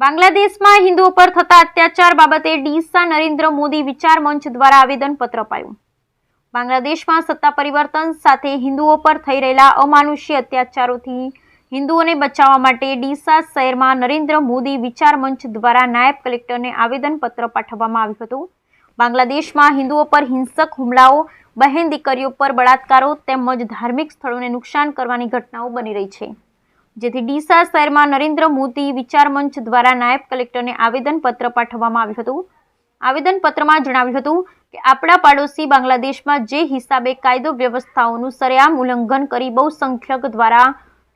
બાંગ્લાદેશમાં હિન્દુઓ પર થતા અત્યાચાર બાબતે ડીસા નરેન્દ્ર મોદી વિચાર મંચ દ્વારા આવેદનપત્ર અપાયું। બાંગ્લાદેશમાં સત્તા પરિવર્તન સાથે હિન્દુઓ પર થઈ રહેલા અમાનુષી અત્યાચારોથી હિન્દુઓને બચાવવા માટે ડીસા શહેરમાં નરેન્દ્ર મોદી વિચાર મંચ દ્વારા નાયબ કલેક્ટરને આવેદનપત્ર પાઠવવામાં આવ્યું હતું। બાંગ્લાદેશમાં હિન્દુઓ પર હિંસક હુમલાઓ, બહેન દીકરીઓ પર બળાત્કારો તેમજ ધાર્મિક સ્થળોને નુકસાન કરવાની ઘટનાઓ બની રહી છે, જેથી ડીસા શહેરમાં નરેન્દ્ર મોદી વિચાર મંચ દ્વારા નાયબ કલેક્ટરને આવેદનપત્ર પાઠવવામાં આવ્યું હતું। આવેદનપત્રમાં જણાવ્યું હતું કે આપણા પાડોશી બાંગ્લાદેશમાં જે હિસાબે કાયદો વ્યવસ્થાઓનું સરેઆમ ઉલ્લંઘન કરી બહુસંખ્યક દ્વારા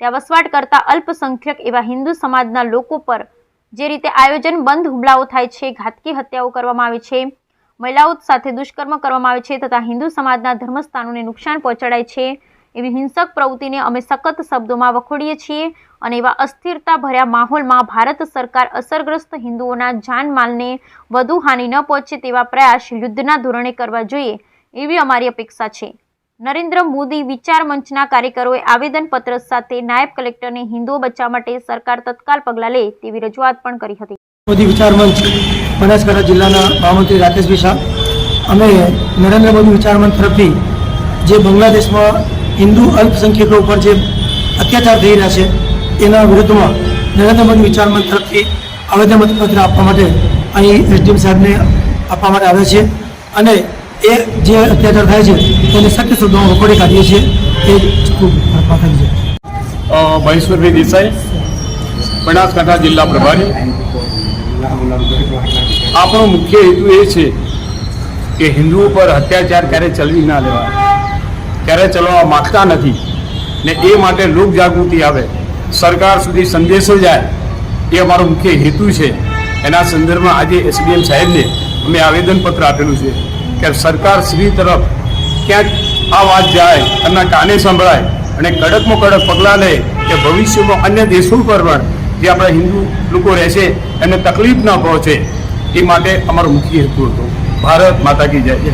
ત્યાં વસવાટ કરતા અલ્પસંખ્યક એવા હિન્દુ સમાજના લોકો પર જે રીતે આયોજનબંધ હુમલાઓ થાય છે, ઘાતકી હત્યાઓ કરવામાં આવે છે, મહિલાઓ સાથે દુષ્કર્મ કરવામાં આવે છે તથા હિન્દુ સમાજના ધર્મસ્થાનોને નુકસાન પહોંચાડાય છે, એવી હિંસક પ્રવૃત્તિને અમે સખત શબ્દોમાં વખોડીએ છીએ અને એવા અસ્થિરતા ભર્યા માહોલમાં ભારત સરકાર અસરગ્રસ્ત હિન્દુઓના જાનમાલને વધુ હાનિ ન પહોંચે તેવા પ્રયાસ યુદ્ધના ધોરણે કરવા જોઈએ એવી અમારી અપેક્ષા છે। નરેન્દ્ર મોદી વિચાર મંચના કાર્યકરોએ આવેદનપત્ર સાથે નાયબ કલેક્ટરને હિન્દુઓ બચાવવા માટે સરકાર તત્કાલ પગલાં લે તેવી રજૂઆત પણ કરી હતી। મોદી વિચાર મંચ બનાસકાંઠા જિલ્લાના મહામંત્રી રાકેશભાઈ શાહ, અમે નરેન્દ્ર મોદી વિચાર મંચ તરફથી જે બાંગ્લાદેશમાં હિન્દુ અલ્પસંખ્યકો ઉપર જે અત્યાચાર થઈ રહ્યા છે એના વિરુદ્ધમાં નરેન્દ્ર મોદી વિચાર મંચ તરફથી આવેદનપત્ર આપવા માટે અહીં એસડીએમ સાહેબને આપવા માટે આવે છે અને એ જે અત્યાચાર થાય છે તેને સખ્ત શબ્દોમાં વખોડી કાઢીએ છીએ। એ ખૂબ આભાર છે। મહેશ્વરભાઈ દેસાઈ, બનાસકાંઠા જિલ્લા પ્રભારી। આપણો મુખ્ય હેતુ એ છે કે હિન્દુઓ પર અત્યાચાર ક્યારે ચલવી ના લેવાય, ક્યારે ચલાવવા માગતા નથી ને એ માટે લોક જાગૃતિ આવે, સરકાર સુધી સંદેશો જાય, એ અમારો મુખ્ય હેતુ છે। એના સંદર્ભમાં આજે એસડીએમ સાહેબને અમે આવેદનપત્ર આપેલું છે કે સરકાર શ્રી તરફ ક્યાંક આ વાત જાય, એમના કાને સંભળાય અને કડકમાં કડક પગલાં લે કે ભવિષ્યમાં અન્ય દેશો પર પણ જે આપણા હિન્દુ લોકો રહેશે એને તકલીફ ન પહોંચે, એ માટે અમારો મુખ્ય હેતુ હતો। ભારત માતા કી જય।